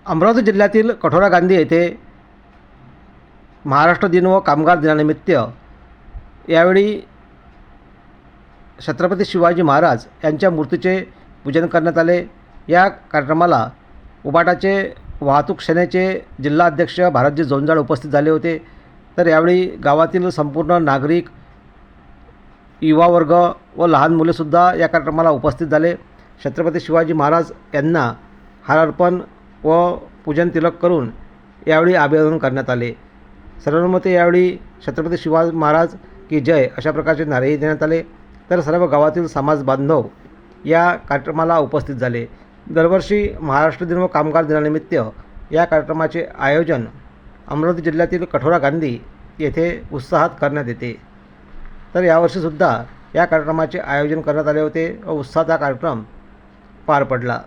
अमरावती जिल्ह्यातील कठोरा गांधी येथे महाराष्ट्र दिन व कामगार दिनानिमित्त यावेळी छत्रपती शिवाजी महाराज यांच्या मूर्तीचे पूजन करण्यात आले। या कार्यक्रमाला उबाटाचे वाहतूक सेनेचे जिल्हाध्यक्ष भारतजी जोंजाळ उपस्थित झाले होते। तर यावेळी गावातील संपूर्ण नागरिक, युवा वर्ग व लहान मुलेसुद्धा या कार्यक्रमाला उपस्थित झाले। छत्रपती शिवाजी महाराज यांना हार अर्पण व पूजन तिलक करून यावेळी अभिवादन करण्यात आले। सर्वांमध्ये यावेळी छत्रपती शिवाजी महाराज की जय अशा प्रकारचे नारेही देण्यात आले। तर सर्व गावातील समाज बांधव या कार्यक्रमाला उपस्थित झाले। दरवर्षी महाराष्ट्र दिन व कामगार दिनानिमित्त या कार्यक्रमाचे आयोजन अमरावती जिल्ह्यातील कठोरा गांधी येथे उत्साहात करण्यात येते। तर यावर्षीसुद्धा या कार्यक्रमाचे आयोजन करण्यात आले होते व उत्साहात हा कार्यक्रम पार पडला।